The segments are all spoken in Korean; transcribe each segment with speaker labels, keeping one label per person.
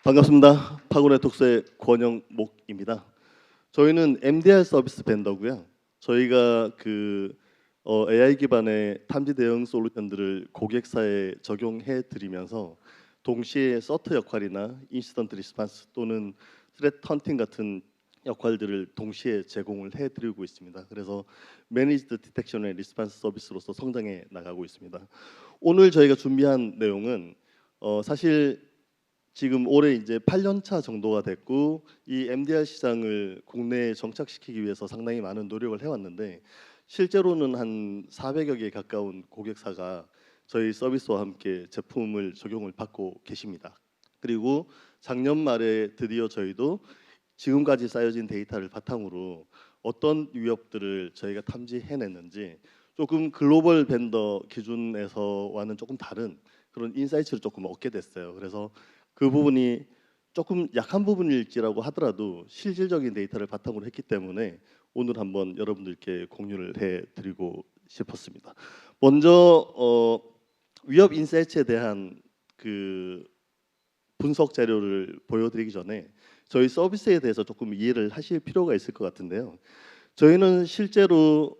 Speaker 1: 반갑습니다. 파고네톡스의 권영목입니다. 저희는 MDR 서비스 벤더고요. 저희가 AI 기반의 탐지 대응 솔루션들을 고객사에 적용해 드리면서 동시에 서트 역할이나 인시던트 리스판스 또는 스레트 헌팅 같은 역할들을 동시에 제공을 해 드리고 있습니다. 그래서 매니지드 디텍션 앤 리스판스 서비스로서 성장해 나가고 있습니다. 오늘 저희가 준비한 내용은 사실 지금 올해 이제 8년 차 정도가 됐고 이 MDR 시장을 국내에 정착시키기 위해서 상당히 많은 노력을 해왔는데 실제로는 한 400여 개 가까운 고객사가 저희 서비스와 함께 제품을 적용을 받고 계십니다. 그리고 작년 말에 드디어 저희도 지금까지 쌓여진 데이터를 바탕으로 어떤 위협들을 저희가 탐지해냈는지 조금 글로벌 벤더 기준에서와는 조금 다른 그런 인사이트를 조금 얻게 됐어요. 그래서 그 부분이 조금 약한 부분일지라고 하더라도 실질적인 데이터를 바탕으로 했기 때문에 오늘 한번 여러분들께 공유를 해드리고 싶었습니다. 먼저 위협 인사이트에 대한 그 분석 자료를 보여드리기 전에 저희 서비스에 대해서 조금 이해를 하실 필요가 있을 것 같은데요. 저희는 실제로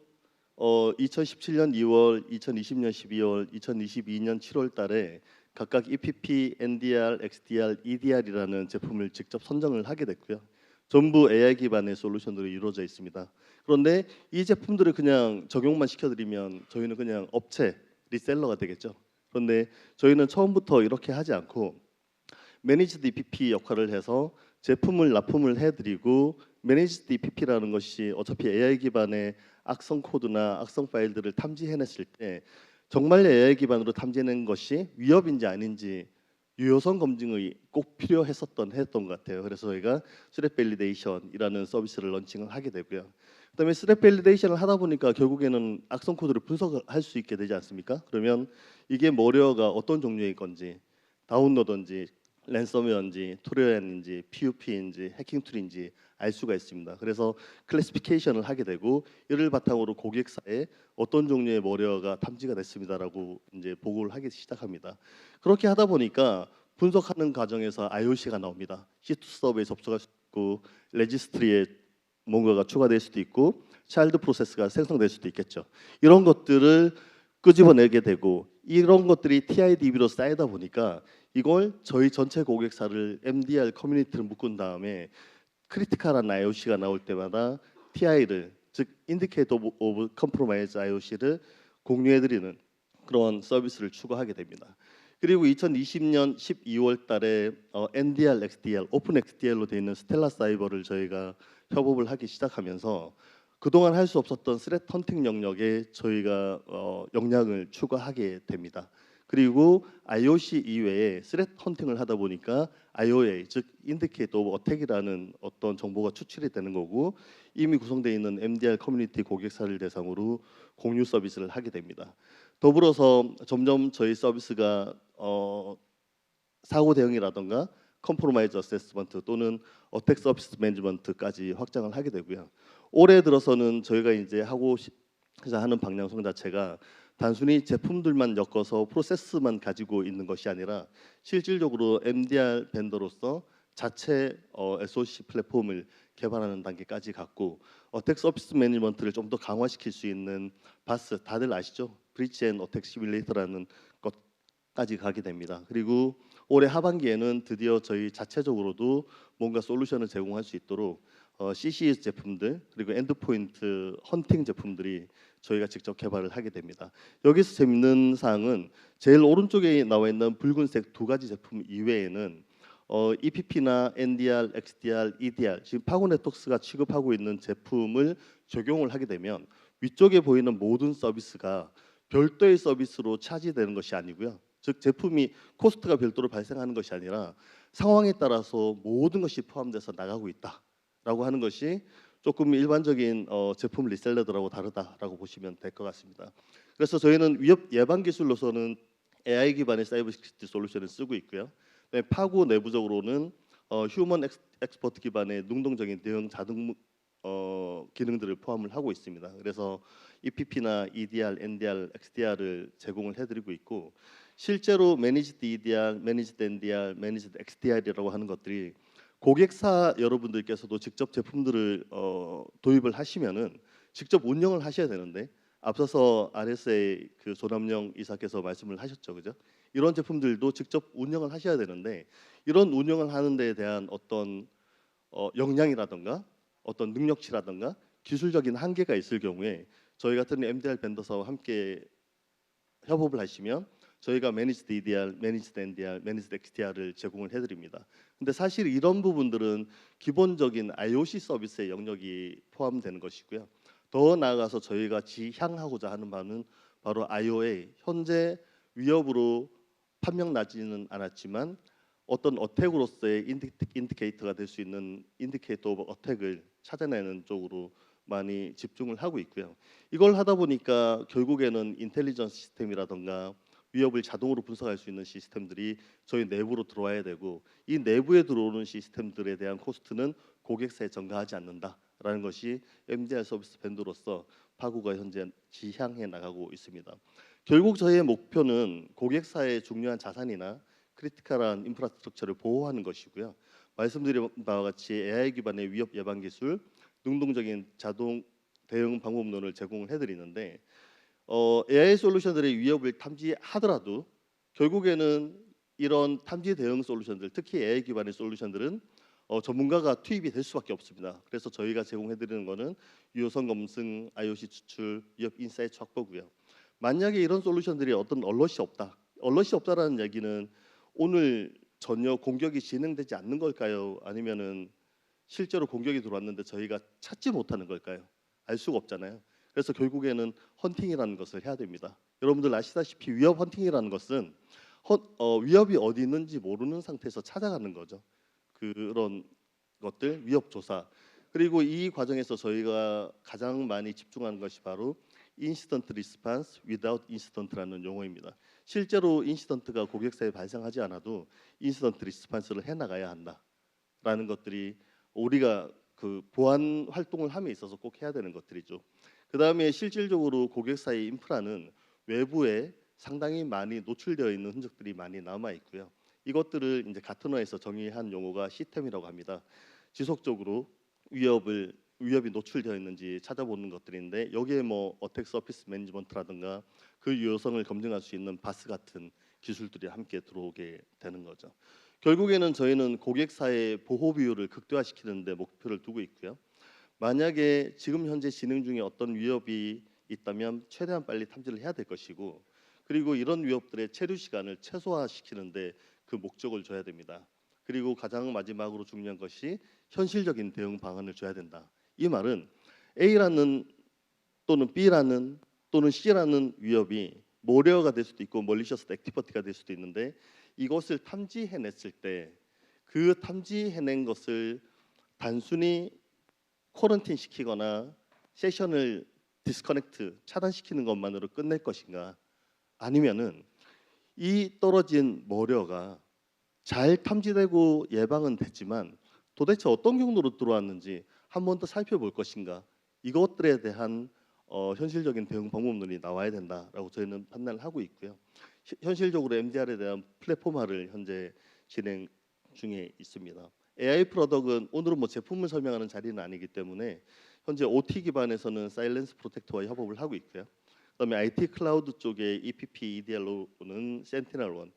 Speaker 1: 2017년 2월, 2020년 12월, 2022년 7월 달에 각각 EPP, NDR, XDR, EDR이라는 제품을 직접 선정을 하게 됐고요. 전부 AI 기반의 솔루션으로 이루어져 있습니다. 그런데 이 제품들을 그냥 적용만 시켜드리면 저희는 그냥 업체, 리셀러가 되겠죠. 그런데 저희는 처음부터 이렇게 하지 않고 매니지드 EPP 역할을 해서 제품을 납품을 해드리고 매니지드 EPP라는 것이 어차피 AI 기반의 악성 코드나 악성 파일들을 탐지해냈을 때 정말 AI 기반으로 탐지해낸 것이 위협인지 아닌지 유효성 검증이 꼭 필요했던 것 같아요. 그래서 저희가 스랩 밸리데이션이라는 서비스를 런칭을 하게 되고요. 그다음에 스랩 밸리데이션을 하다 보니까 결국에는 악성 코드를 분석할 수 있게 되지 않습니까? 그러면 이게 머리어가 어떤 종류의 건지 다운로드인지 랜섬웨어인지 트로jan인지 PUP인지 해킹 툴인지 알 수가 있습니다. 그래서 클래시피케이션을 하게 되고 이를 바탕으로 고객사에 어떤 종류의 머리어가 탐지가 됐습니다라고 이제 보고를 하기 시작합니다. 그렇게 하다 보니까 분석하는 과정에서 IOC가 나옵니다. C2 서버에 접속할 수 있고 레지스트리에 뭔가가 추가될 수도 있고 차일드 프로세스가 생성될 수도 있겠죠. 이런 것들을 끄집어내게 되고 이런 것들이 TIDB로 쌓이다 보니까 이걸 저희 전체 고객사를 MDR 커뮤니티를 묶은 다음에 크리티컬한 IOC가 나올 때마다 TI를 즉 Indicator of Compromise IOC를 공유해드리는 그런 서비스를 추가하게 됩니다. 그리고 2020년 12월 달에 NDR, XDR, 오픈 XDR로 되어 있는 스텔라 사이버를 저희가 협업을 하기 시작하면서 그동안 할 수 없었던 스레트 헌팅 영역에 저희가 역량을 추가하게 됩니다. 그리고 IOC 이외에 스레트 헌팅을 하다 보니까 IOA 즉 Indicator of Attack이라는 어떤 정보가 추출이 되는 거고 이미 구성되어 있는 MDR 커뮤니티 고객사를 대상으로 공유 서비스를 하게 됩니다. 더불어서 점점 저희 서비스가 사고 대응이라던가 컴프로마이즈 어세스먼트 또는 어택 서비스 매니지먼트까지 확장을 하게 되고요. 올해 들어서는 저희가 이제 하는 방향성 자체가 단순히 제품들만 엮어서 프로세스만 가지고 있는 것이 아니라 실질적으로 MDR 벤더로서 자체 SOC 플랫폼을 개발하는 단계까지 갔고 어택 서비스 매니지먼트를 좀 더 강화시킬 수 있는 바스 다들 아시죠? 브리치 앤 어택 시뮬레이터라는 것까지 가게 됩니다. 그리고 올해 하반기에는 드디어 저희 자체적으로도 뭔가 솔루션을 제공할 수 있도록 CCS 제품들 그리고 엔드포인트 헌팅 제품들이 저희가 직접 개발을 하게 됩니다. 여기서 재밌는 사항은 제일 오른쪽에 나와 있는 붉은색 두 가지 제품 이외에는 EPP나 NDR, XDR, EDR 지금 파고 네트워크스가 취급하고 있는 제품을 적용을 하게 되면 위쪽에 보이는 모든 서비스가 별도의 서비스로 차지되는 것이 아니고요. 즉 제품이 코스트가 별도로 발생하는 것이 아니라 상황에 따라서 모든 것이 포함돼서 나가고 있다라고 하는 것이 조금 일반적인 제품 리셀러들하고 다르다라고 보시면 될 것 같습니다. 그래서 저희는 위협 예방 기술로서는 AI 기반의 사이버 시큐리티 솔루션을 쓰고 있고요. 파고 내부적으로는 휴먼 엑스퍼트 기반의 능동적인 대응 자동 기능들을 포함을 하고 있습니다. 그래서 EPP나 EDR, NDR, XDR을 제공을 해드리고 있고 실제로 Managed EDR, Managed NDR, Managed XDR이라고 하는 것들이 고객사 여러분들께서도 직접 제품들을 도입을 하시면은 직접 운영을 하셔야 되는데, 앞서서 RSA 그 조남영 이사께서 말씀을 하셨죠, 그죠? 이런 제품들도 직접 운영을 하셔야 되는데, 이런 운영을 하는 데에 대한 어떤 역량이라든가 어떤 능력치라든가 기술적인 한계가 있을 경우에 저희 같은 MDR 벤더사와 함께 협업을 하시면 저희가 Managed EDR, Managed NDR, Managed XDR을 제공을 해드립니다. 근데 사실 이런 부분들은 기본적인 IOC 서비스의 영역이 포함되는 것이고요. 더 나아가서 저희가 지향하고자 하는 바는 바로 IOA, 현재 위협으로 판명나지는 않았지만 어떤 어택으로서의 인디케이터가 될 수 있는 인디케이터 오브 어택을 찾아내는 쪽으로 많이 집중을 하고 있고요. 이걸 하다 보니까 결국에는 인텔리전스 시스템이라든가 위협을 자동으로 분석할 수 있는 시스템들이 저희 내부로 들어와야 되고, 이 내부에 들어오는 시스템들에 대한 코스트는 고객사에 전가하지 않는다라는 것이 MDR 서비스 벤더로서 파고가 현재 지향해 나가고 있습니다. 결국 저희의 목표는 고객사의 중요한 자산이나 크리티컬한 인프라스트럭처를 보호하는 것이고요. 말씀드린 바와 같이 AI 기반의 위협 예방 기술, 능동적인 자동 대응 방법론을 제공을 해드리는데, AI 솔루션들의 위협을 탐지하더라도 결국에는 이런 탐지 대응 솔루션들, 특히 AI 기반의 솔루션들은 전문가가 투입이 될 수밖에 없습니다. 그래서 저희가 제공해드리는 것은 유효성 검증, IOC 추출, 위협 인사이트 확보고요. 만약에 이런 솔루션들이 어떤 얼럿이 없다, 얼럿이 없다라는 얘기는 오늘 전혀 공격이 진행되지 않는 걸까요? 아니면은 실제로 공격이 들어왔는데 저희가 찾지 못하는 걸까요? 알 수가 없잖아요. 그래서 결국에는 헌팅이라는 것을 해야 됩니다. 여러분들 아시다시피 위협 헌팅이라는 것은 위협이 어디 있는지 모르는 상태에서 찾아가는 거죠. 그런 것들, 위협 조사. 그리고 이 과정에서 저희가 가장 많이 집중하는 것이 바로 인시던트 리스판스 without 인시던트라는 용어입니다. 실제로 인시던트가 고객사에 발생하지 않아도 인시던트 리스판스를 해나가야 한다라는 것들이 우리가 그 보안 활동을 함에 있어서 꼭 해야 되는 것들이죠. 그 다음에 실질적으로 고객사의 인프라는 외부에 상당히 많이 노출되어 있는 흔적들이 많이 남아 있고요. 이것들을 이제 가트너에서 정의한 용어가 시스템이라고 합니다. 지속적으로 위협이 노출되어 있는지 찾아보는 것들인데, 여기에 뭐 어택 서피스 매니지먼트라든가 그 유효성을 검증할 수 있는 바스 같은 기술들이 함께 들어오게 되는 거죠. 결국에는 저희는 고객사의 보호 비율을 극대화시키는 데 목표를 두고 있고요. 만약에 지금 현재 진행 중에 어떤 위협이 있다면 최대한 빨리 탐지를 해야 될 것이고, 그리고 이런 위협들의 체류 시간을 최소화시키는데 그 목적을 줘야 됩니다. 그리고 가장 마지막으로 중요한 것이 현실적인 대응 방안을 줘야 된다. 이 말은 A라는 또는 B라는 또는 C라는 위협이 모레어가 될 수도 있고 멀리셔스 액티버티가 될 수도 있는데, 이것을 탐지해냈을 때 그 탐지해낸 것을 단순히 쿼런틴 시키거나 세션을 디스커넥트 차단시키는 것만으로 끝낼 것인가, 아니면은 이 떨어진 머려가 잘 탐지되고 예방은 됐지만 도대체 어떤 경로로 들어왔는지 한 번 더 살펴볼 것인가, 이것들에 대한 현실적인 대응 방법론이 나와야 된다라고 저희는 판단을 하고 있고요. 현실적으로 MDR에 대한 플랫폼화를 현재 진행 중에 있습니다. AI 프로덕은 오늘은 뭐 제품을 설명하는 자리는 아니기 때문에 현재 OT 기반에서는 사일렌스 프로텍터와 협업을 하고 있고요. 그다음에 IT 클라우드 쪽에 EPP, EDR로는 센티널1,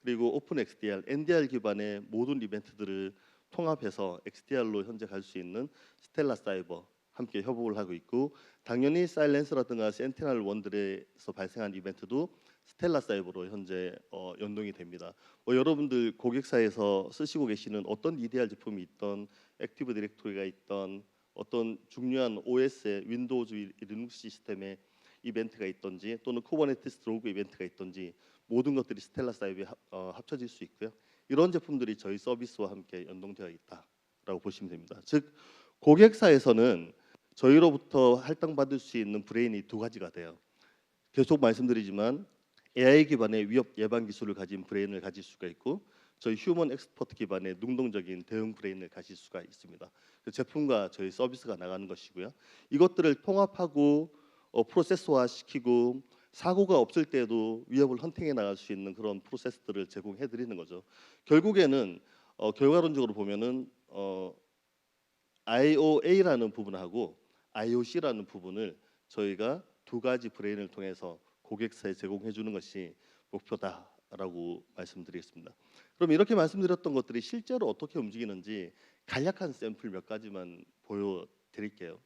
Speaker 1: 그리고 오픈 XDR, NDR 기반의 모든 이벤트들을 통합해서 XDR로 현재 갈 수 있는 스텔라 사이버 함께 협업을 하고 있고, 당연히 사일렌스라든가 센티널1들에서 발생한 이벤트도 스텔라 사이버로 현재 연동이 됩니다. 여러분들 고객사에서 쓰시고 계시는 어떤 EDR 제품이 있던, 액티브 디렉토리가 있던, 어떤 중요한 OS의 윈도우즈 리눅스 시스템의 이벤트가 있던지, 또는 쿠버네티스 로그 이벤트가 있던지 모든 것들이 스텔라 사이버에 합쳐질 수 있고요. 이런 제품들이 저희 서비스와 함께 연동되어 있다라고 보시면 됩니다. 즉 고객사에서는 저희로부터 할당받을 수 있는 브레인이 두 가지가 돼요. 계속 말씀드리지만 AI 기반의 위협 예방 기술을 가진 브레인을 가질 수가 있고, 저희 휴먼 엑스퍼트 기반의 능동적인 대응 브레인을 가질 수가 있습니다. 그 제품과 저희 서비스가 나가는 것이고요. 이것들을 통합하고 프로세스화 시키고 사고가 없을 때도 위협을 헌팅해 나갈 수 있는 그런 프로세스들을 제공해 드리는 거죠. 결국에는 결과론적으로 보면은 IOA라는 부분하고 IOC라는 부분을 저희가 두 가지 브레인을 통해서 고객사에 제공해 주는 것이 목표다라고 말씀드리겠습니다. 그럼 이렇게 말씀드렸던 것들이 실제로 어떻게 움직이는지 간략한 샘플 몇 가지만 보여드릴게요.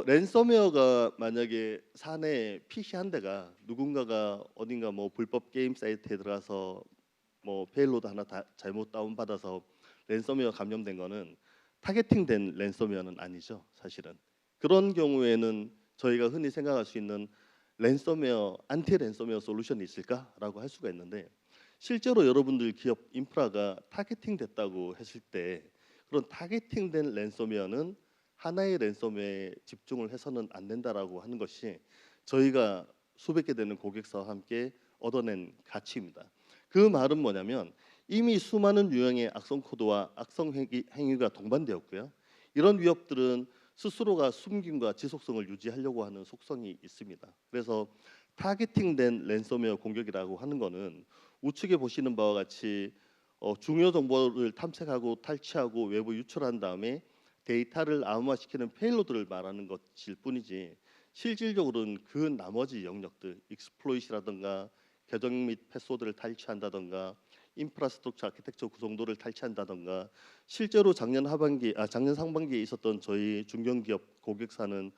Speaker 1: 랜섬웨어가 만약에 사내 PC 한 대가 누군가가 어딘가 뭐 불법 게임 사이트에 들어가서 뭐 페일로드 하나 잘못 다운받아서 랜섬웨어 감염된 거는 타겟팅된 랜섬웨어는 아니죠, 사실은. 그런 경우에는 저희가 흔히 생각할 수 있는 랜섬웨어, 안티 랜섬웨어 솔루션이 있을까라고 할 수가 있는데 실제로 여러분들 기업 인프라가 타겟팅 됐다고 했을 때 그런 타겟팅된 랜섬웨어는 하나의 랜섬웨어에 집중을 해서는 안 된다라고 하는 것이 저희가 수백 개 되는 고객사와 함께 얻어낸 가치입니다. 그 말은 뭐냐면 이미 수많은 유형의 악성 코드와 악성 행위가 동반되었고요. 이런 위협들은 스스로가 숨김과 지속성을 유지하려고 하는 속성이 있습니다. 그래서 타겟팅된 랜섬웨어 공격이라고 하는 것은 우측에 보시는 바와 같이 중요 정보를 탐색하고 탈취하고 외부 유출한 다음에 데이터를 암호화시키는 페일로드를 말하는 것일 뿐이지 실질적으로는 그 나머지 영역들, 익스플로이트라든가 계정 및 패스워드를 탈취한다든가 인프라스트럭처 아키텍처 구성도를 탈취한다든가 실제로 작년 상반기에 있었던 저희 중견기업 고객사는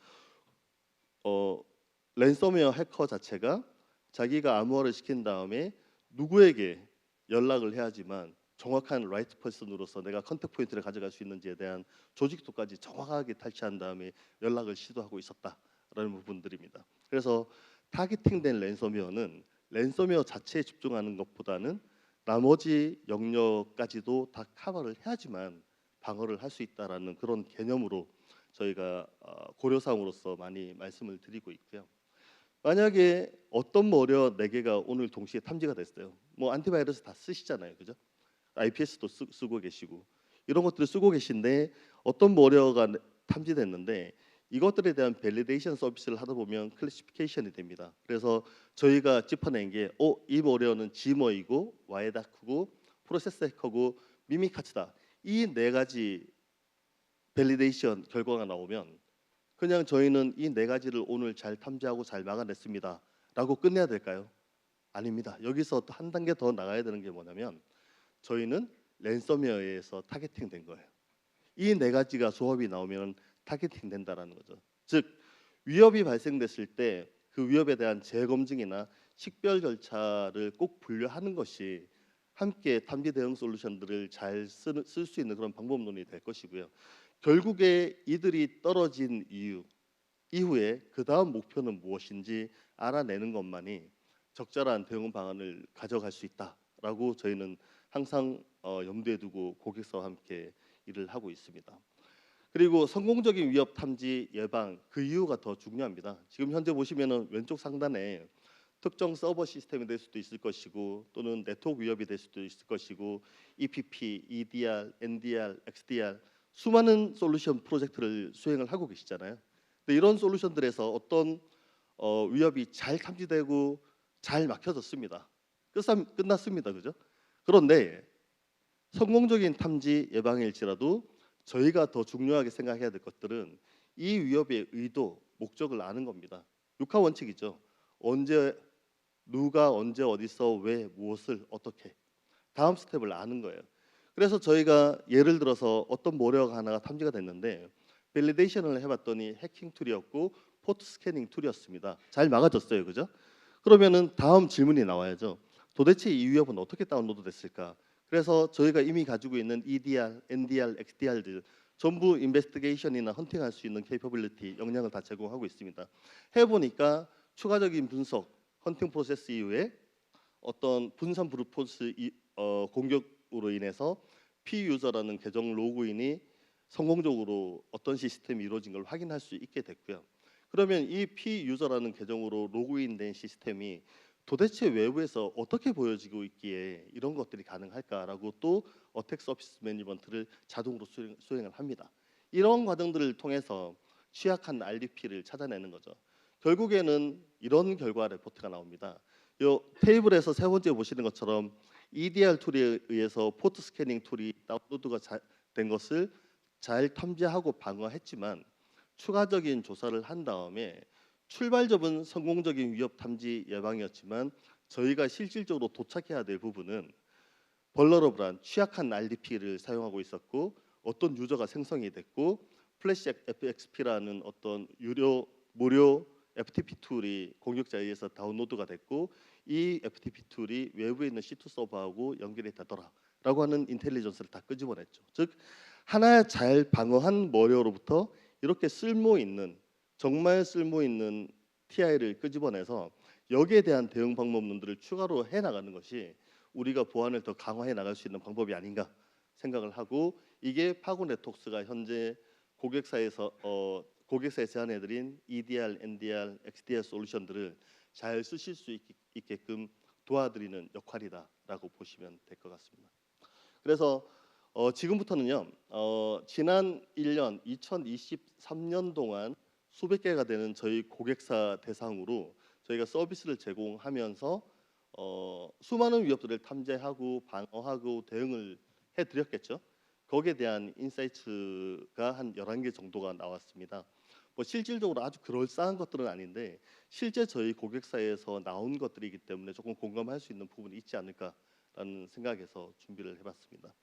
Speaker 1: 랜섬웨어 해커 자체가 자기가 암호화를 시킨 다음에 누구에게 연락을 해야지만 정확한 라이트 퍼슨으로서 내가 컨택 포인트를 가져갈 수 있는지에 대한 조직도까지 정확하게 탈취한 다음에 연락을 시도하고 있었다라는 부분들입니다. 그래서 타겟팅된 랜섬웨어는 랜섬웨어 자체에 집중하는 것보다는 나머지 영역까지도 다 커버를 해야지만 방어를 할 수 있다라는 그런 개념으로 저희가 고려사항으로서 많이 말씀을 드리고 있고요. 만약에 어떤 머리어 4개가 오늘 동시에 탐지가 됐어요. 뭐 안티바이러스 다 쓰시잖아요, 그죠? IPS도 쓰고 계시고 이런 것들을 쓰고 계신데 어떤 머리어가 탐지됐는데 이것들에 대한 밸리데이션 서비스를 하다 보면 클래시피케이션이 됩니다. 그래서 저희가 짚어낸 게 이 머리어는 지머이고 와이다크고 프로세스 해커고 미미카츠다. 이 네 가지 밸리데이션 결과가 나오면 그냥 저희는 이 네 가지를 오늘 잘 탐지하고 잘 막아냈습니다라고 끝내야 될까요? 아닙니다. 여기서 또 한 단계 더 나가야 되는 게 뭐냐면 저희는 랜섬웨어에 의해서 타겟팅된 거예요. 이 네 가지가 조합이 나오면 타겟팅 된다라는 거죠. 즉 위협이 발생됐을 때 그 위협에 대한 재검증이나 식별 절차를 꼭 분류하는 것이 함께 탐지 대응 솔루션들을 잘 쓸 수 있는 그런 방법론이 될 것이고요. 결국에 이들이 떨어진 이후에 그 다음 목표는 무엇인지 알아내는 것만이 적절한 대응 방안을 가져갈 수 있다라고 저희는 항상 염두에 두고 고객사와 함께 일을 하고 있습니다. 그리고 성공적인 위협 탐지 예방 그 이유가 더 중요합니다. 지금 현재 보시면은 왼쪽 상단에 특정 서버 시스템이 될 수도 있을 것이고 또는 네트워크 위협이 될 수도 있을 것이고 EPP, EDR, NDR, XDR 수많은 솔루션 프로젝트를 수행을 하고 계시잖아요. 근데 이런 솔루션들에서 어떤 위협이 잘 탐지되고 잘 막혀졌습니다. 끝났습니다. 그죠? 그런데 성공적인 탐지 예방일지라도 저희가 더 중요하게 생각해야 될 것들은 이 위협의 의도, 목적을 아는 겁니다. 육하 원칙이죠. 언제 누가 언제 어디서 왜 무엇을 어떻게 다음 스텝을 아는 거예요. 그래서 저희가 예를 들어서 어떤 모력 하나가 탐지가 됐는데 밸리데이션을 해봤더니 해킹 툴이었고 포트 스캐닝 툴이었습니다. 잘 막아졌어요, 그죠? 그러면은 다음 질문이 나와야죠. 도대체 이 위협은 어떻게 다운로드 됐을까? 그래서 저희가 이미 가지고 있는 EDR, NDR, XDR들 전부 인베스티게이션이나 헌팅할 수 있는 케이퍼빌리티 역량을 다 제공하고 있습니다. 해보니까 추가적인 분석, 헌팅 프로세스 이후에 어떤 분산 브루포스 공격으로 인해서 P유저라는 계정 로그인이 성공적으로 어떤 시스템이 이루어진 걸 확인할 수 있게 됐고요. 그러면 이 P유저라는 계정으로 로그인된 시스템이 도대체 외부에서 어떻게 보여지고 있기에 이런 것들이 가능할까라고 또 어택 서비스 매니지먼트를 자동으로 수행을 합니다. 이런 과정들을 통해서 취약한 RDP를 찾아내는 거죠. 결국에는 이런 결과 레포트가 나옵니다. 이 테이블에서 세 번째 보시는 것처럼 EDR 툴에 의해서 포트 스캐닝 툴이 다운로드가 된 것을 잘 탐지하고 방어했지만 추가적인 조사를 한 다음에 출발점은 성공적인 위협 탐지 예방이었지만 저희가 실질적으로 도착해야 될 부분은 벌러러블한 취약한 RDP를 사용하고 있었고 어떤 유저가 생성이 됐고 플래시 FXP라는 어떤 무료 FTP 툴이 공격자에 의해서 다운로드가 됐고 이 FTP 툴이 외부에 있는 C2 서버하고 연결이 되더라라고 하는 인텔리전스를 다 끄집어냈죠. 즉 하나 잘 방어한 머리어로부터 이렇게 정말 쓸모 있는 TI를 끄집어내서 여기에 대한 대응 방법론들을 추가로 해 나가는 것이 우리가 보안을 더 강화해 나갈 수 있는 방법이 아닌가 생각을 하고 이게 파고 네트워크스가 현재 고객사에 제안해드린 EDR, NDR, XDR 솔루션들을 잘 쓰실 수 있게끔 도와드리는 역할이다라고 보시면 될 것 같습니다. 그래서 지금부터는요 지난 1년 2023년 동안 수백 개가 되는 저희 고객사 대상으로 저희가 서비스를 제공하면서 수많은 위협들을 탐지하고 방어하고 대응을 해드렸겠죠. 거기에 대한 인사이트가 한 11개 정도가 나왔습니다. 뭐 실질적으로 아주 그럴싸한 것들은 아닌데 실제 저희 고객사에서 나온 것들이기 때문에 조금 공감할 수 있는 부분이 있지 않을까라는 생각에서 준비를 해봤습니다.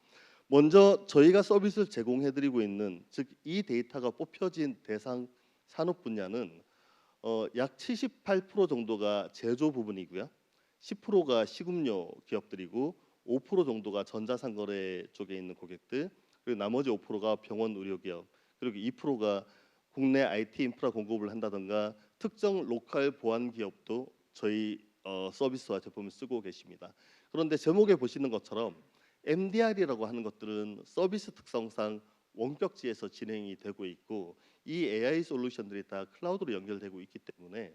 Speaker 1: 먼저 저희가 서비스를 제공해드리고 있는 즉 이 데이터가 뽑혀진 대상 산업 분야는 약 78% 정도가 제조 부분이고요. 10%가 식음료 기업들이고 5% 정도가 전자상거래 쪽에 있는 고객들 그리고 나머지 5%가 병원 의료기업 그리고 2%가 국내 IT 인프라 공급을 한다든가 특정 로컬 보안 기업도 저희 서비스와 제품을 쓰고 계십니다. 그런데 제목에 보시는 것처럼 MDR이라고 하는 것들은 서비스 특성상 원격지에서 진행이 되고 있고 이 AI 솔루션들이 다 클라우드로 연결되고 있기 때문에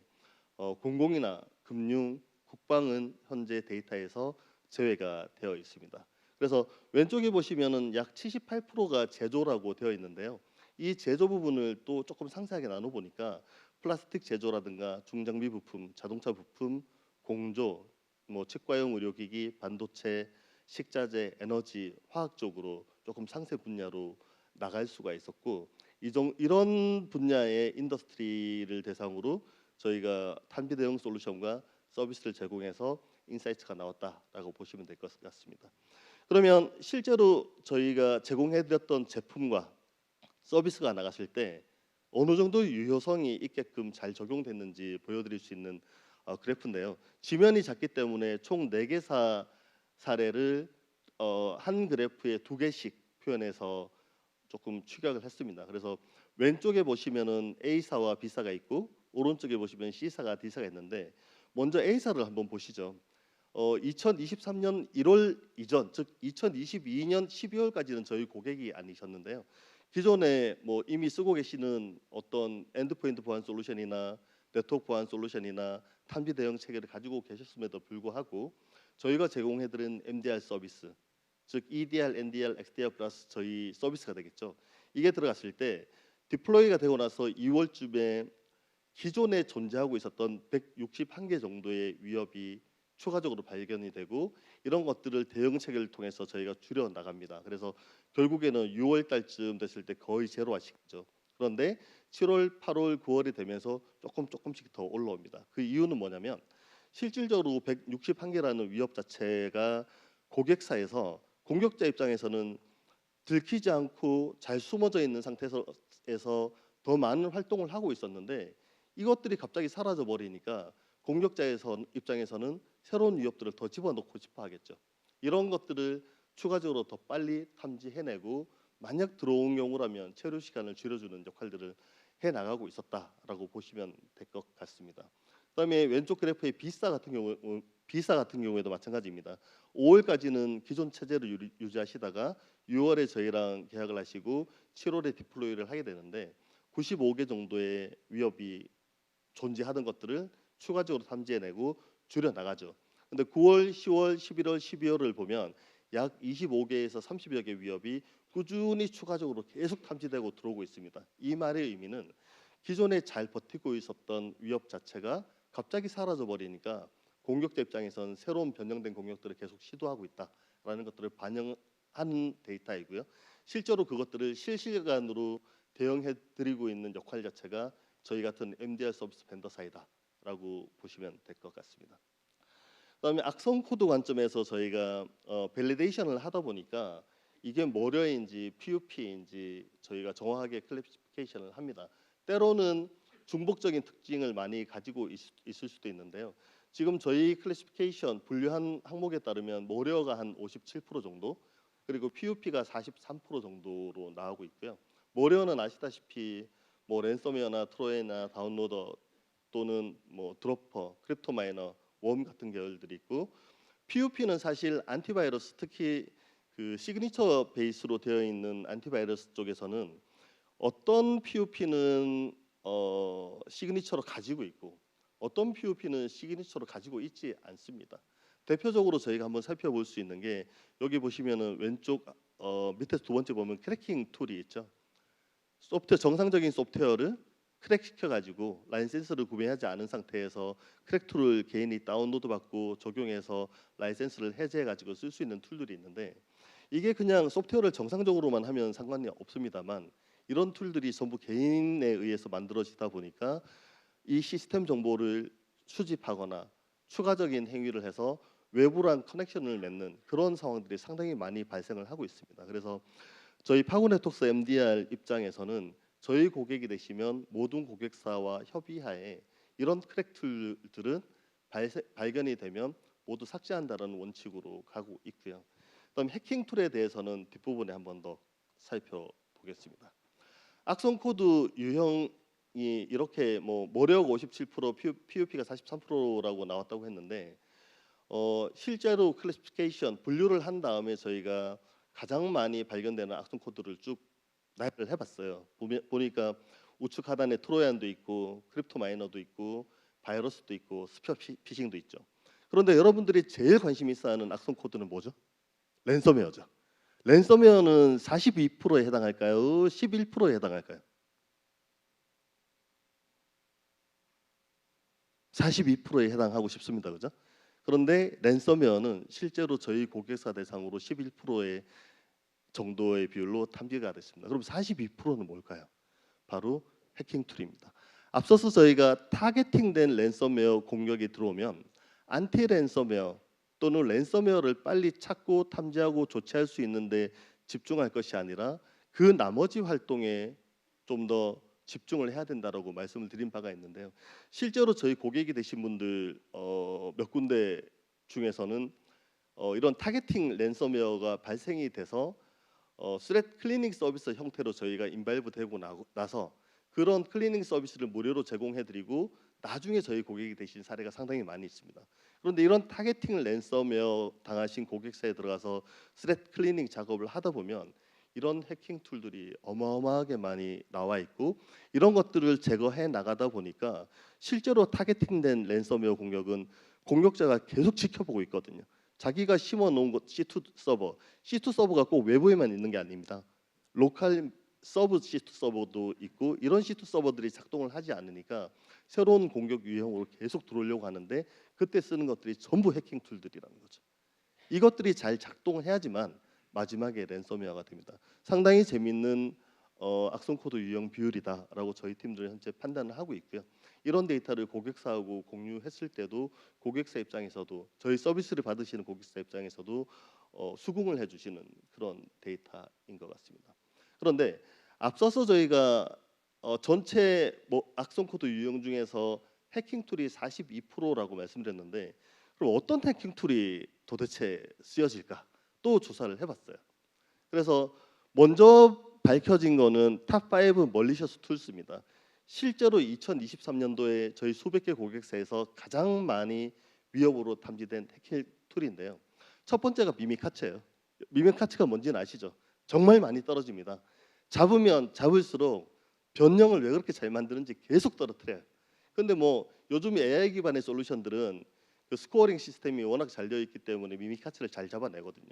Speaker 1: 공공이나 금융, 국방은 현재 데이터에서 제외가 되어 있습니다. 그래서 왼쪽에 보시면은 약 78%가 제조라고 되어 있는데요. 이 제조 부분을 또 조금 상세하게 나눠 보니까 플라스틱 제조라든가 중장비 부품, 자동차 부품, 공조, 뭐 치과용 의료기기, 반도체, 식자재, 에너지, 화학 쪽으로 조금 상세 분야로 나갈 수가 있었고 이런 분야의 인더스트리를 대상으로 저희가 탄비 대응 솔루션과 서비스를 제공해서 인사이트가 나왔다라고 보시면 될 것 같습니다. 그러면 실제로 저희가 제공해드렸던 제품과 서비스가 나갔을 때 어느 정도 유효성이 있게끔 잘 적용됐는지 보여드릴 수 있는 그래프인데요. 지면이 작기 때문에 총 4개 사례를 한 그래프에 2개씩 표현해서 조금 추격을 했습니다. 그래서 왼쪽에 보시면은 A사와 B사가 있고 오른쪽에 보시면 C사가 D사가 있는데 먼저 A사를 한번 보시죠. 2023년 1월 이전, 즉 2022년 12월까지는 저희 고객이 아니셨는데요. 기존에 뭐 이미 쓰고 계시는 어떤 엔드포인트 보안 솔루션이나 네트워크 보안 솔루션이나 탄비 대응 체계를 가지고 계셨음에도 불구하고 저희가 제공해드린 MDR 서비스, 즉 EDR, NDR, XDR 플러스 저희 서비스가 되겠죠. 이게 들어갔을 때 디플로이가 되고 나서 2월쯤에 기존에 존재하고 있었던 161개 정도의 위협이 추가적으로 발견이 되고 이런 것들을 대응 체계를 통해서 저희가 줄여 나갑니다. 그래서 결국에는 6월 달쯤 됐을 때 거의 제로화시켰죠. 그런데 7월, 8월, 9월이 되면서 조금씩 더 올라옵니다. 그 이유는 뭐냐면 실질적으로 161개라는 위협 자체가 고객사에서 공격자 입장에서는 들키지 않고 잘 숨어져 있는 상태에서 더 많은 활동을 하고 있었는데 이것들이 갑자기 사라져 버리니까 공격자에서 입장에서는 새로운 위협들을 더 집어넣고 싶어 하겠죠. 이런 것들을 추가적으로 더 빨리 탐지해내고 만약 들어온 경우라면 체류 시간을 줄여주는 역할들을 해 나가고 있었다라고 보시면 될 것 같습니다. 그다음에 왼쪽 그래프의 비사 같은 경우에도 마찬가지입니다. 5월까지는 기존 체제를 유지하시다가 6월에 저희랑 계약을 하시고 7월에 디플로이를 하게 되는데 95개 정도의 위협이 존재하던 것들을 추가적으로 탐지해내고 줄여 나가죠. 근데 9월, 10월, 11월, 12월을 보면 약 25개에서 30여 개 위협이 꾸준히 추가적으로 계속 탐지되고 들어오고 있습니다. 이 말의 의미는 기존에 잘 버티고 있었던 위협 자체가 갑자기 사라져 버리니까 공격자 입장에선 새로운 변형된 공격들을 계속 시도하고 있다라는 것들을 반영한 데이터이고요. 실제로 그것들을 실시간으로 대응해 드리고 있는 역할 자체가 저희 같은 MDR 서비스 벤더 사이다라고 보시면 될 것 같습니다. 그다음에 악성 코드 관점에서 저희가 밸리데이션을 하다 보니까 이게 모려인지 PUP인지 저희가 정확하게 클래시피케이션을 합니다. 때로는 중복적인 특징을 많이 가지고 있을 수도 있는데요. 지금 저희 클래시피케이션 분류한 항목에 따르면 모려가 한 57% 정도, 그리고 PUP가 43% 정도로 나오고 있고요. 모려는 아시다시피 뭐 랜섬웨어나 트로이나 다운로더 또는 뭐 드로퍼, 크립토 마이너, 웜 같은 계열들이 있고, PUP는 사실 안티바이러스, 특히 그 시그니처 베이스로 되어 있는 안티바이러스 쪽에서는 어떤 PUP는 시그니처로 가지고 있고 어떤 PUP는 시그니처로 가지고 있지 않습니다. 대표적으로 저희가 한번 살펴볼 수 있는 게 여기 보시면은 왼쪽 밑에 두 번째 보면 크래킹 툴이 있죠. 소프트웨어, 정상적인 소프트웨어를 크랙 시켜가지고 라이센스를 구매하지 않은 상태에서 크랙 툴을 개인이 다운로드 받고 적용해서 라이센스를 해제해가지고 쓸 수 있는 툴들이 있는데, 이게 그냥 소프트웨어를 정상적으로만 하면 상관이 없습니다만 이런 툴들이 전부 개인에 의해서 만들어지다 보니까 이 시스템 정보를 수집하거나 추가적인 행위를 해서 외부랑 커넥션을 맺는 그런 상황들이 상당히 많이 발생을 하고 있습니다. 그래서 저희 파고네트웍스 MDR 입장에서는 저희 고객이 되시면 모든 고객사와 협의하에 이런 크랙 툴들은 발견이 되면 모두 삭제한다는 원칙으로 가고 있고요. 그다음 해킹 툴에 대해서는 뒷부분에 한 번 더 살펴보겠습니다. 악성 코드 유형이 이렇게 뭐 모력 57%, PUP가 43%라고 나왔다고 했는데 실제로 클래시피케이션 분류를 한 다음에 저희가 가장 많이 발견되는 악성 코드를 쭉 나열을 해봤어요. 보니까 우측 하단에 트로jan도 있고 크립토 마이너도 있고 바이러스도 있고 스피어 피싱도 있죠. 그런데 여러분들이 제일 관심 있어하는 악성 코드는 뭐죠? 랜섬웨어죠. 랜섬웨어는 42%에 해당할까요? 11%에 해당할까요? 42%에 해당하고 싶습니다. 그죠? 그런데 랜섬웨어는 실제로 저희 고객사 대상으로 11%의 정도의 비율로 탐지가 됐습니다. 그럼 42%는 뭘까요? 바로 해킹 툴입니다. 앞서서 저희가 타겟팅된 랜섬웨어 공격이 들어오면 안티 랜섬웨어 또는 랜섬웨어를 빨리 찾고 탐지하고 조치할 수 있는데 집중할 것이 아니라 그 나머지 활동에 좀 더 집중을 해야 된다라고 말씀을 드린 바가 있는데요. 실제로 저희 고객이 되신 분들 몇 군데 중에서는 이런 타겟팅 랜섬웨어가 발생이 돼서 스레트 클리닝 서비스 형태로 저희가 인발브 되고 나서 그런 클리닝 서비스를 무료로 제공해드리고 나중에 저희 고객이 되신 사례가 상당히 많이 있습니다. 그런데 이런 타겟팅 랜섬웨어 당하신 고객사에 들어가서 스레트 클리닝 작업을 하다 보면 이런 해킹 툴들이 어마어마하게 많이 나와 있고, 이런 것들을 제거해 나가다 보니까 실제로 타겟팅된 랜섬웨어 공격은 공격자가 계속 지켜보고 있거든요. 자기가 심어 놓은 것 C2 서버, C2 서버가 꼭 외부에만 있는 게 아닙니다. 로컬 서브 C2 서버도 있고, 이런 C2 서버들이 작동을 하지 않으니까 새로운 공격 유형으로 계속 들어오려고 하는데 그때 쓰는 것들이 전부 해킹 툴들이라는 거죠. 이것들이 잘 작동해야지만 마지막에 랜섬웨어가 됩니다. 상당히 재밌는 악성 코드 유형 비율이다라고 저희 팀들은 현재 판단을 하고 있고요. 이런 데이터를 고객사하고 공유했을 때도 고객사 입장에서도 저희 서비스를 받으시는 고객사 입장에서도 수긍을 해주시는 그런 데이터인 것 같습니다. 그런데 앞서서 저희가 전체 뭐 악성 코드 유형 중에서 해킹 툴이 42%라고 말씀드렸는데, 그럼 어떤 해킹 툴이 도대체 쓰여질까? 또 조사를 해봤어요. 그래서 먼저 밝혀진 거는 탑5 멀리셔스 툴스입니다. 실제로 2023년도에 저희 수백 개 고객사에서 가장 많이 위협으로 탐지된 해킹 툴인데요. 첫 번째가 미미카츠예요. 미미카츠가 뭔지는 아시죠? 정말 많이 떨어집니다. 잡으면 잡을수록 변형을 왜 그렇게 잘 만드는지 계속 떨어뜨려요. 근데 뭐 요즘 AI 기반의 솔루션들은 그 스코어링 시스템이 워낙 잘 되어 있기 때문에 미미카츠를 잘 잡아내거든요.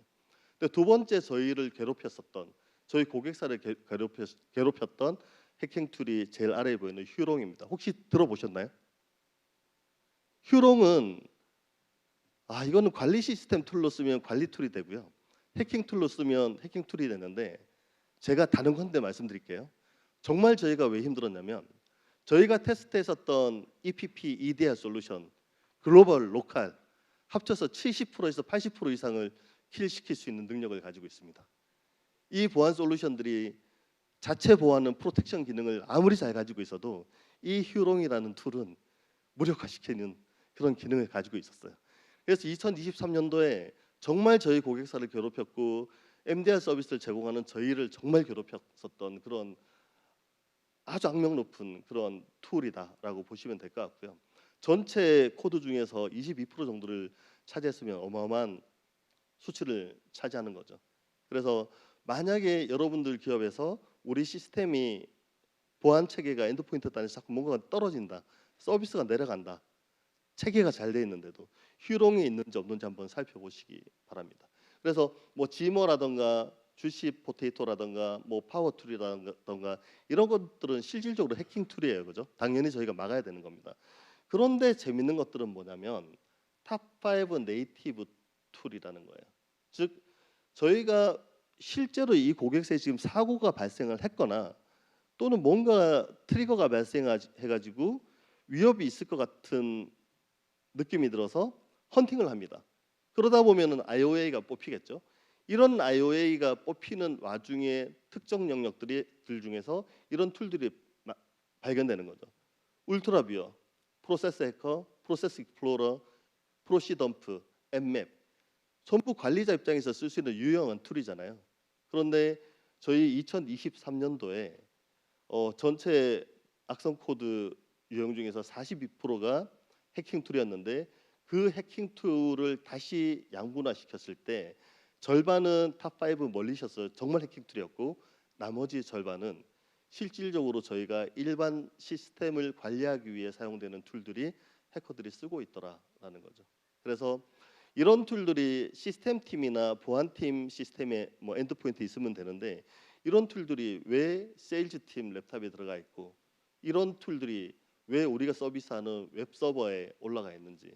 Speaker 1: 근데 두 번째 저희를 괴롭혔었던, 저희 고객사를 괴롭혔던 해킹 툴이 제일 아래에 보이는 휴롱입니다. 혹시 들어보셨나요? 휴롱은 이거는 관리 시스템 툴로 쓰면 관리 툴이 되고요. 해킹 툴로 쓰면 해킹 툴이 되는데 제가 다른 건데 말씀드릴게요. 정말 저희가 왜 힘들었냐면 저희가 테스트했었던 EPP, EDR 솔루션, 글로벌, 로컬 합쳐서 70%에서 80% 이상을 킬시킬 수 있는 능력을 가지고 있습니다. 이 보안 솔루션들이 자체 보안은 프로텍션 기능을 아무리 잘 가지고 있어도 이 휴롱이라는 툴은 무력화시키는 그런 기능을 가지고 있었어요. 그래서 2023년도에 정말 저희 고객사를 괴롭혔고 MDR 서비스를 제공하는 저희를 정말 괴롭혔었던 그런 아주 악명 높은 그런 툴이다라고 보시면 될 것 같고요. 전체 코드 중에서 22% 정도를 차지했으면 어마어마한 수치를 차지하는 거죠. 그래서 만약에 여러분들 기업에서 우리 시스템이 보안 체계가 엔드포인트 단에서 자꾸 뭔가가 떨어진다, 서비스가 내려간다, 체계가 잘 돼 있는데도 휴롱이 있는지 없는지 한번 살펴보시기 바랍니다. 그래서 뭐 지머라든가 주시 포테이토라든가 뭐 파워툴이라든가 이런 것들은 실질적으로 해킹 툴이에요, 그죠? 당연히 저희가 막아야 되는 겁니다. 그런데 재밌는 것들은 뭐냐면 탑5 네이티브 툴이라는 거예요. 즉 저희가 실제로 이 고객사에 지금 사고가 발생을 했거나 또는 뭔가 트리거가 발생해가지고 위협이 있을 것 같은 느낌이 들어서 헌팅을 합니다. 그러다 보면은 IOA가 뽑히겠죠. 이런 IOA가 뽑히는 와중에 특정 영역들 중에서 이런 툴들이 발견되는 거죠. 울트라뷰어, 프로세스 해커, 프로세스 익스플로러, 프로시덤프, 엠맵 전부 관리자 입장에서 쓸 수 있는 유용한 툴이잖아요. 그런데 저희 2023년도에 전체 악성 코드 유형 중에서 42%가 해킹 툴이었는데 그 해킹 툴을 다시 양분화 시켰을 때 절반은 탑5 멀리셔서 정말 해킹 툴이었고 나머지 절반은 실질적으로 저희가 일반 시스템을 관리하기 위해 사용되는 툴들이 해커들이 쓰고 있더라라는 거죠. 그래서 이런 툴들이 시스템 팀이나 보안팀 시스템에 뭐 엔드포인트 있으면 되는데 이런 툴들이 왜 세일즈 팀 랩탑에 들어가 있고 이런 툴들이 왜 우리가 서비스하는 웹 서버에 올라가 있는지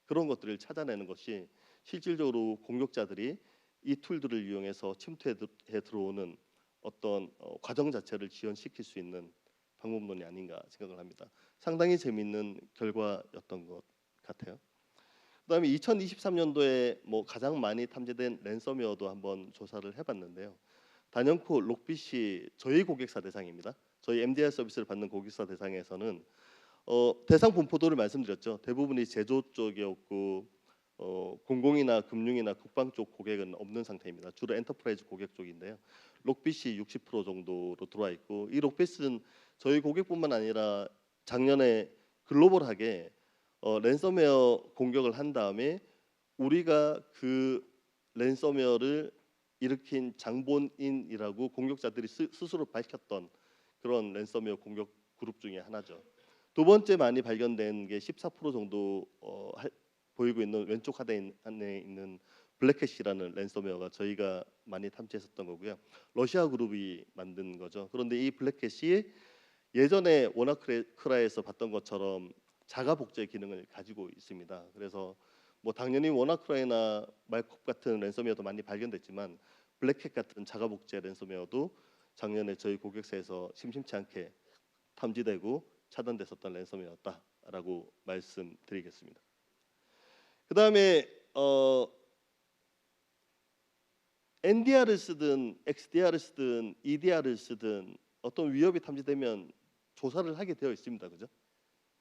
Speaker 1: 그런 것들을 찾아내는 것이 실질적으로 공격자들이 이 툴들을 이용해서 침투해 들어오는 어떤 과정 자체를 지연시킬 수 있는 방법론이 아닌가 생각을 합니다. 상당히 재미있는 결과였던 것 같아요. 그다음에 2023년도에 뭐 가장 많이 탐지된 랜섬웨어도 한번 조사를 해봤는데요. 단연코 록빗이 저희 고객사 대상입니다. 저희 MDR 서비스를 받는 고객사 대상에서는 대상 분포도를 말씀드렸죠. 대부분이 제조 쪽이었고 공공이나 금융이나 국방 쪽 고객은 없는 상태입니다. 주로 엔터프라이즈 고객 쪽인데요. 록빗이 60% 정도로 들어와 있고 이 록빗은 저희 고객뿐만 아니라 작년에 글로벌하게 랜섬웨어 공격을 한 다음에 우리가 그 랜섬웨어를 일으킨 장본인이라고 공격자들이 스스로 밝혔던 그런 랜섬웨어 공격 그룹 중에 하나죠. 두 번째 많이 발견된 게 14% 정도 보이고 있는 왼쪽 하단에 있는 블랙캣이라는 랜섬웨어가 저희가 많이 탐지했었던 거고요. 러시아 그룹이 만든 거죠. 그런데 이 블랙캣이 예전에 워나크라이에서 봤던 것처럼 자가 복제 기능을 가지고 있습니다. 그래서 뭐 당연히 워나크라이나 말콥 같은 랜섬웨어도 많이 발견됐지만 블랙캣 같은 자가 복제 랜섬웨어도 작년에 저희 고객사에서 심심치 않게 탐지되고 차단됐었던 랜섬웨어였다라고 말씀드리겠습니다. 그 다음에 NDR을 쓰든 XDR을 쓰든 EDR을 쓰든 어떤 위협이 탐지되면 조사를 하게 되어 있습니다. 그죠?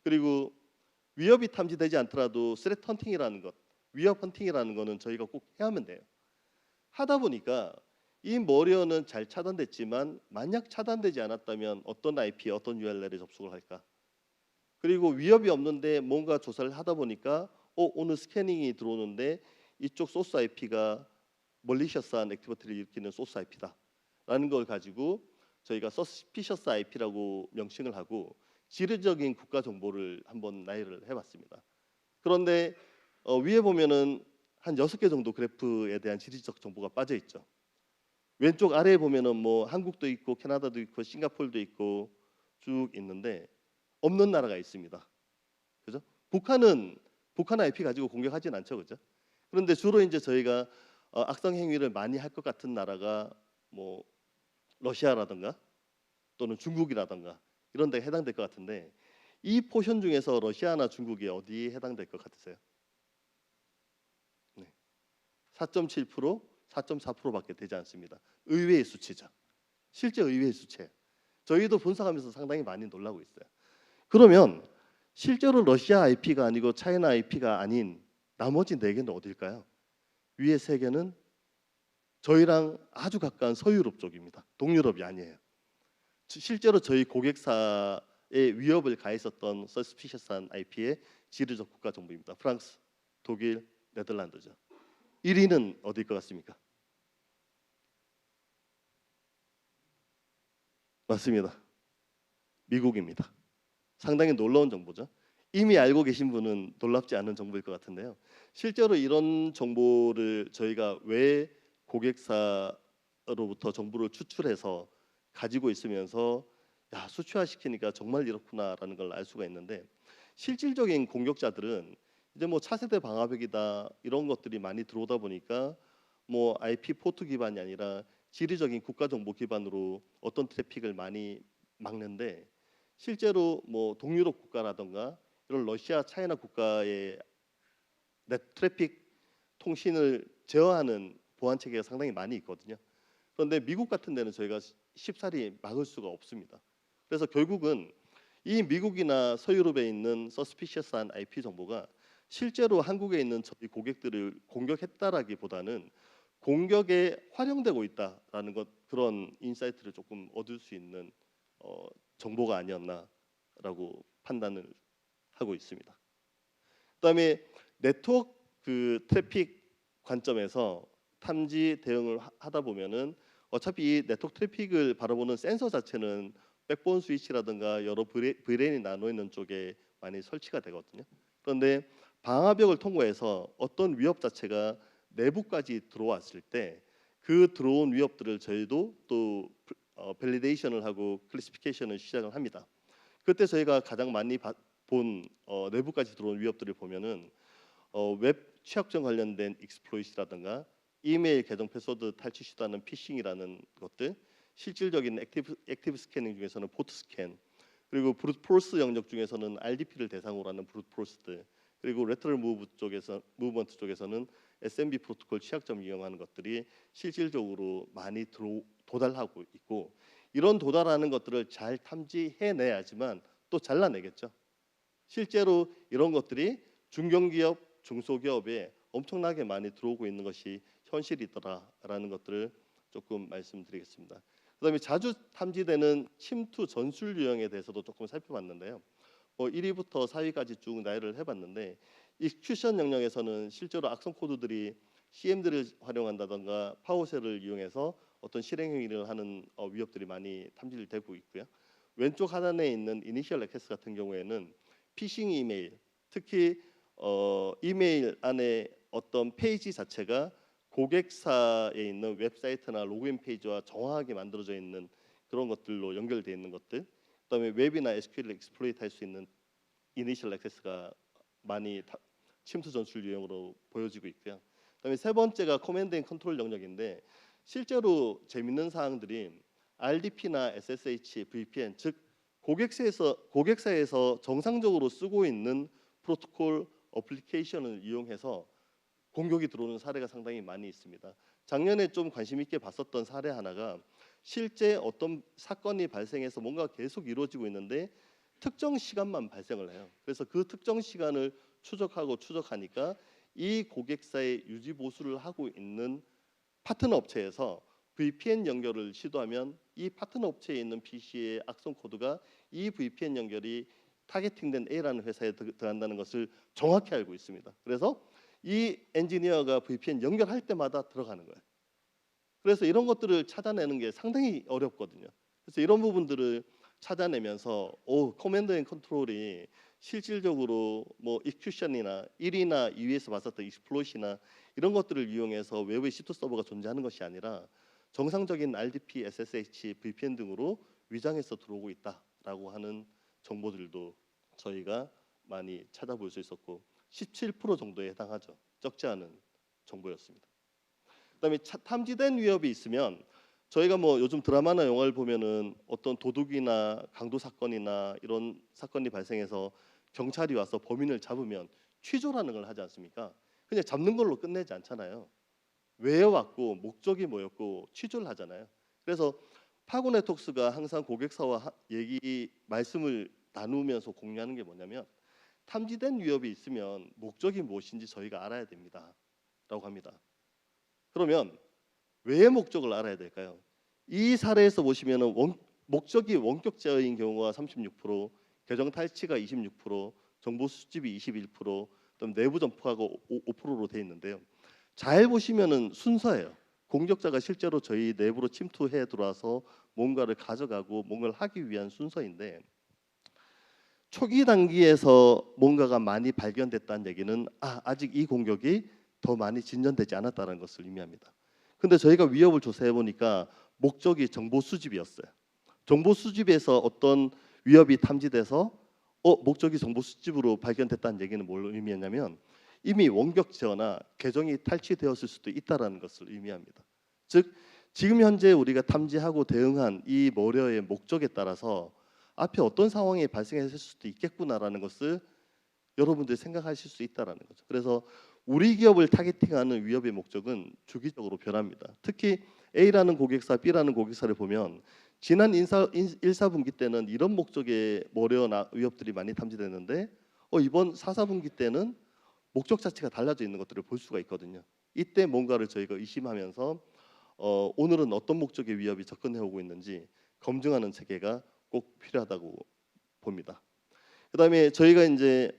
Speaker 1: 그리고 위협이 탐지되지 않더라도 스레트 헌팅이라는 것, 위협 헌팅이라는 거는 저희가 꼭 해야만 돼요. 하다 보니까 이 머리어는 잘 차단됐지만 만약 차단되지 않았다면 어떤 IP, 어떤 URL에 접속을 할까? 그리고 위협이 없는데 뭔가 조사를 하다 보니까 오늘 스캐닝이 들어오는데 이쪽 소스 IP가 멀리셔스한 액티비티를 일으키는 소스 IP다 라는 걸 가지고 저희가 서스피셔스 IP라고 명칭을 하고 지리적인 국가 정보를 한번 나열을 해봤습니다. 그런데 위에 보면은 한 6개 정도 그래프에 대한 지리적 정보가 빠져 있죠. 왼쪽 아래에 보면은 뭐 한국도 있고 캐나다도 있고 싱가포르도 있고 쭉 있는데 없는 나라가 있습니다. 그죠? 북한 IP 가지고 공격하진 않죠, 그죠? 그런데 주로 이제 저희가 악성 행위를 많이 할 것 같은 나라가 뭐 러시아라든가 또는 중국이라든가 이런 데 해당될 것 같은데 이 포션 중에서 러시아나 중국이 어디에 해당될 것 같으세요? 네. 4.7%, 4.4%밖에 되지 않습니다. 의외의 수치죠. 실제 의외의 수치예요. 저희도 분석하면서 상당히 많이 놀라고 있어요. 그러면 실제로 러시아 IP가 아니고 차이나 IP가 아닌 나머지 4개는 어딜까요? 위에 3개는 저희랑 아주 가까운 서유럽 쪽입니다. 동유럽이 아니에요. 실제로 저희 고객사에 위협을 가했었던 서스피셔스한 IP의 지리적 국가 정보입니다. 프랑스, 독일, 네덜란드죠. 1위는 어디일 것 같습니까? 맞습니다. 미국입니다. 상당히 놀라운 정보죠. 이미 알고 계신 분은 놀랍지 않은 정보일 것 같은데요. 실제로 이런 정보를 저희가 왜 고객사로부터 정보를 추출해서 가지고 있으면서 야, 수치화시키니까 정말 이렇구나라는 걸 알 수가 있는데 실질적인 공격자들은 이제 뭐 차세대 방화벽이다 이런 것들이 많이 들어오다 보니까 뭐 IP 포트 기반이 아니라 지리적인 국가 정보 기반으로 어떤 트래픽을 많이 막는데 실제로 뭐 동유럽 국가라던가 이런 러시아, 차이나 국가의 넷 트래픽 통신을 제어하는 보안 체계가 상당히 많이 있거든요. 그런데 미국 같은 데는 저희가 쉽사리 막을 수가 없습니다. 그래서 결국은 이 미국이나 서유럽에 있는 서스피셔스한 IP 정보가 실제로 한국에 있는 저희 고객들을 공격했다라기보다는 공격에 활용되고 있다라는 것 그런 인사이트를 조금 얻을 수 있는 정보가 아니었나라고 판단을 하고 있습니다. 그다음에 네트워크 그 트래픽 관점에서 탐지 대응을 하다 보면은 어차피 이 네트워크 트래픽을 바라보는 센서 자체는 백본 스위치라든가 여러 브레인이 나눠 있는 쪽에 많이 설치가 되거든요. 그런데 방화벽을 통과해서 어떤 위협 자체가 내부까지 들어왔을 때 그 들어온 위협들을 저희도 또 밸리데이션을 하고 클래시피케이션을 시작을 합니다. 그때 저희가 가장 많이 본 내부까지 들어온 위협들을 보면은 웹 취약점 관련된 익스플로이트라든가 이메일 계정 패스워드 탈취 시도하는 피싱이라는 것들, 실질적인 액티브 스캐닝 중에서는 포트 스캔, 그리고 브루트 포스 영역 중에서는 RDP를 대상으로 하는 브루트 포스들, 그리고 레터럴 무브먼트 쪽에서는 SMB 프로토콜 취약점 이용하는 것들이 실질적으로 많이 도달하고 있고 이런 도달하는 것들을 잘 탐지해내야지만 또 잘라내겠죠. 실제로 이런 것들이 중견기업, 중소기업에 엄청나게 많이 들어오고 있는 것이 현실이더라라는 것들을 조금 말씀드리겠습니다. 그다음에 자주 탐지되는 침투 전술 유형에 대해서도 조금 살펴봤는데요. 1위부터 4위까지 쭉 나열을 해봤는데 익스큐션 영역에서는 실제로 악성 코드들이 CM들을 활용한다던가 파워쉘을 이용해서 어떤 실행 행위를 하는 위협들이 많이 탐지되고 있고요. 왼쪽 하단에 있는 이니셜 액세스 같은 경우에는 피싱 이메일, 특히 이메일 안에 어떤 페이지 자체가 고객사에 있는 웹사이트나 로그인 페이지와 정확하게 만들어져 있는 그런 것들로 연결되어 있는 것들, 그다음에 웹이나 SQL을 익스플로이트 할 수 있는 이니셜 액세스가 많이 침투 전술 유형으로 보여지고 있고요. 그다음에 세 번째가 커맨드 앤 컨트롤 영역인데 실제로 재밌는 사항들이 RDP나 SSH, VPN 즉 고객사에서 정상적으로 쓰고 있는 프로토콜 어플리케이션을 이용해서 공격이 들어오는 사례가 상당히 많이 있습니다. 작년에 좀 관심 있게 봤었던 사례 하나가 실제 어떤 사건이 발생해서 뭔가 계속 이루어지고 있는데 특정 시간만 발생을 해요. 그래서 그 특정 시간을 추적하니까 이 고객사의 유지 보수를 하고 있는 파트너 업체에서 VPN 연결을 시도하면 이 파트너 업체에 있는 PC의 악성 코드가 이 VPN 연결이 타겟팅된 A라는 회사에 들어간다는 것을 정확히 알고 있습니다. 그래서 이 엔지니어가 VPN 연결할 때마다 들어가는 거예요. 그래서 이런 것들을 찾아내는 게 상당히 어렵거든요. 그래서 이런 부분들을 찾아내면서 커맨드 앤 컨트롤이 실질적으로 뭐 익스큐션이나 1위나 2위에서 봤었던 익스플로이트나 이런 것들을 이용해서 외부의 C2 서버가 존재하는 것이 아니라 정상적인 RDP, SSH, VPN 등으로 위장해서 들어오고 있다. 있다라고 하는 정보들도 저희가 많이 찾아볼 수 있었고 17% 정도에 해당하죠. 적지 않은 정보였습니다. 그다음에 탐지된 위협이 있으면 저희가 뭐 요즘 드라마나 영화를 보면은 어떤 도둑이나 강도 사건이나 이런 사건이 발생해서 경찰이 와서 범인을 잡으면 취조라는 걸 하지 않습니까? 그냥 잡는 걸로 끝내지 않잖아요. 왜 왔고 목적이 뭐였고 취조를 하잖아요. 그래서 파고 네트워크스가 항상 고객사와 말씀을 나누면서 공유하는 게 뭐냐면 탐지된 위협이 있으면 목적이 무엇인지 저희가 알아야 됩니다라고 합니다. 그러면 왜 목적을 알아야 될까요? 이 사례에서 보시면은 목적이 원격 제어인 경우가 36%, 계정 탈취가 26%, 정보 수집이 21%, 그다음 내부 점포가 5%로 돼 있는데요. 잘 보시면은 순서예요. 공격자가 실제로 저희 내부로 침투해 들어와서 뭔가를 가져가고 뭔가를 하기 위한 순서인데 초기 단계에서 뭔가가 많이 발견됐다는 얘기는 아직 이 공격이 더 많이 진전되지 않았다는 것을 의미합니다. 근데 저희가 위협을 조사해 보니까 목적이 정보 수집이었어요. 정보 수집에서 어떤 위협이 탐지돼서 목적이 정보 수집으로 발견됐다는 얘기는 뭘 의미했냐면 이미 원격 제어나 계정이 탈취되었을 수도 있다라는 것을 의미합니다. 즉 지금 현재 우리가 탐지하고 대응한 이 머려의 목적에 따라서 앞에 어떤 상황이 발생했을 수도 있겠구나라는 것을 여러분들이 생각하실 수 있다라는 거죠. 그래서 우리 기업을 타겟팅하는 위협의 목적은 주기적으로 변합니다. 특히 A라는 고객사, B라는 고객사를 보면 지난 1사분기 때는 이런 목적의 머려나 위협들이 많이 탐지됐는데 이번 4사분기 때는 목적 자체가 달라져 있는 것들을 볼 수가 있거든요. 이때 뭔가를 저희가 의심하면서 오늘은 어떤 목적의 위협이 접근해 오고 있는지 검증하는 체계가 꼭 필요하다고 봅니다. 그다음에 저희가 이제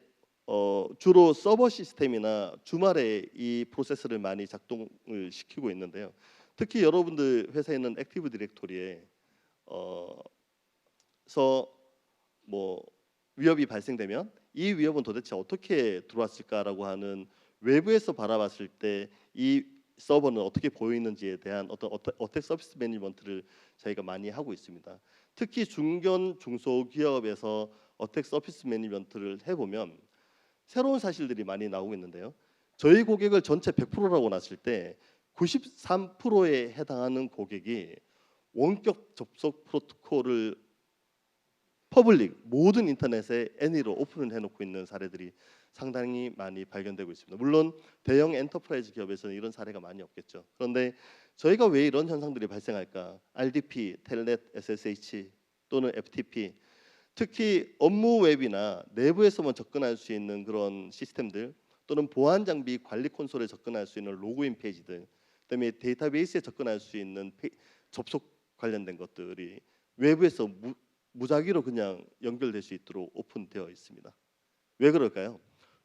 Speaker 1: 주로 서버 시스템이나 주말에 이 프로세스를 많이 작동을 시키고 있는데요. 특히 여러분들 회사에 있는 액티브 디렉토리에 서 뭐 위협이 발생되면 이 위협은 도대체 어떻게 들어왔을까라고 하는 외부에서 바라봤을 때 이 서버는 어떻게 보이는지에 대한 어떤 어택 서비스 매니지먼트를 저희가 많이 하고 있습니다. 특히 중견 중소기업에서 어택 서비스 매니지먼트를 해보면 새로운 사실들이 많이 나오고 있는데요. 저희 고객을 전체 100%라고 놨을 때 93%에 해당하는 고객이 원격 접속 프로토콜을 퍼블릭 모든 인터넷에 애니로 오픈을 해놓고 있는 사례들이 상당히 많이 발견되고 있습니다. 물론 대형 엔터프라이즈 기업에서는 이런 사례가 많이 없겠죠. 그런데 저희가 왜 이런 현상들이 발생할까? RDP, 텔넷, SSH 또는 FTP 특히 업무 웹이나 내부에서만 접근할 수 있는 그런 시스템들 또는 보안 장비 관리 콘솔에 접근할 수 있는 로그인 페이지들 그다음에 데이터베이스에 접근할 수 있는 접속 관련된 것들이 외부에서 무작위로 그냥 연결될 수 있도록 오픈되어 있습니다. 왜 그럴까요?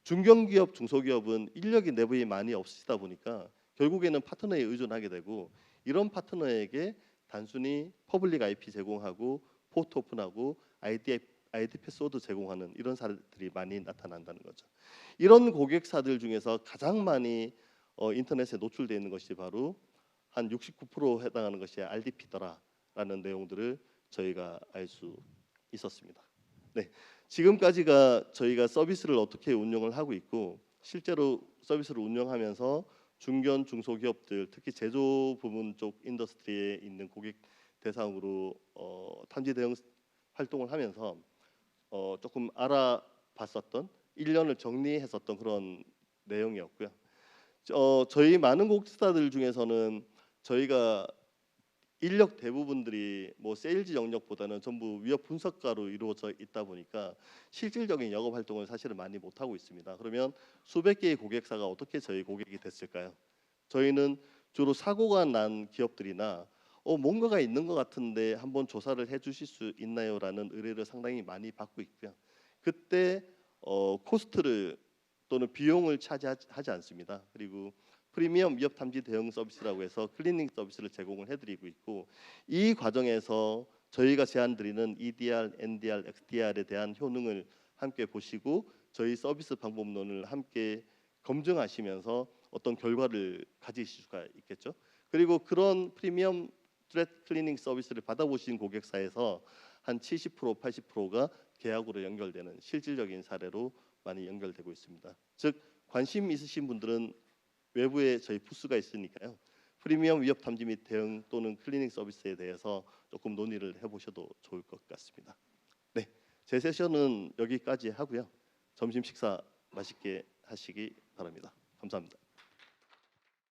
Speaker 1: 중견기업, 중소기업은 인력이 내부에 많이 없으시다 보니까 결국에는 파트너에 의존하게 되고 이런 파트너에게 단순히 퍼블릭 IP 제공하고 포트 오픈하고 ID 패스워드 제공하는 이런 사례들이 많이 나타난다는 거죠. 이런 고객사들 중에서 가장 많이 인터넷에 노출되어 있는 것이 바로 한 69% 해당하는 것이 RDP더라라는 내용들을 저희가 알 수 있었습니다. 네, 지금까지가 저희가 서비스를 어떻게 운영을 하고 있고 실제로 서비스를 운영하면서 중견 중소기업들 특히 제조 부문 쪽 인더스트리에 있는 고객 대상으로 탐지 대응 활동을 하면서 조금 알아봤었던 1년을 정리했었던 그런 내용이었고요. 저희 많은 고객사들 중에서는 저희가 인력 대부분들이 뭐 세일즈 영역보다는 전부 위협 분석가로 이루어져 있다 보니까 실질적인 영업 활동을 사실은 많이 못 하고 있습니다. 그러면 수백 개의 고객사가 어떻게 저희 고객이 됐을까요? 저희는 주로 사고가 난 기업들이나 뭔가가 있는 것 같은데 한번 조사를 해주실 수 있나요?라는 의뢰를 상당히 많이 받고 있고요. 그때 코스트를 또는 비용을 차지하지 않습니다. 그리고 프리미엄 위협 탐지 대응 서비스라고 해서 클리닝 서비스를 제공을 해드리고 있고 이 과정에서 저희가 제안드리는 EDR, NDR, XDR에 대한 효능을 함께 보시고 저희 서비스 방법론을 함께 검증하시면서 어떤 결과를 가지실 수가 있겠죠. 그리고 그런 프리미엄 트렛 클리닝 서비스를 받아보신 고객사에서 한 70% 80%가 계약으로 연결되는 실질적인 사례로 많이 연결되고 있습니다. 즉 관심 있으신 분들은 외부에 저희 부스가 있으니까요. 프리미엄 위협 탐지 및 대응 또는 클리닝 서비스에 대해서 조금 논의를 해보셔도 좋을 것 같습니다. 네, 제 세션은 여기까지 하고요. 점심 식사 맛있게 하시기 바랍니다. 감사합니다.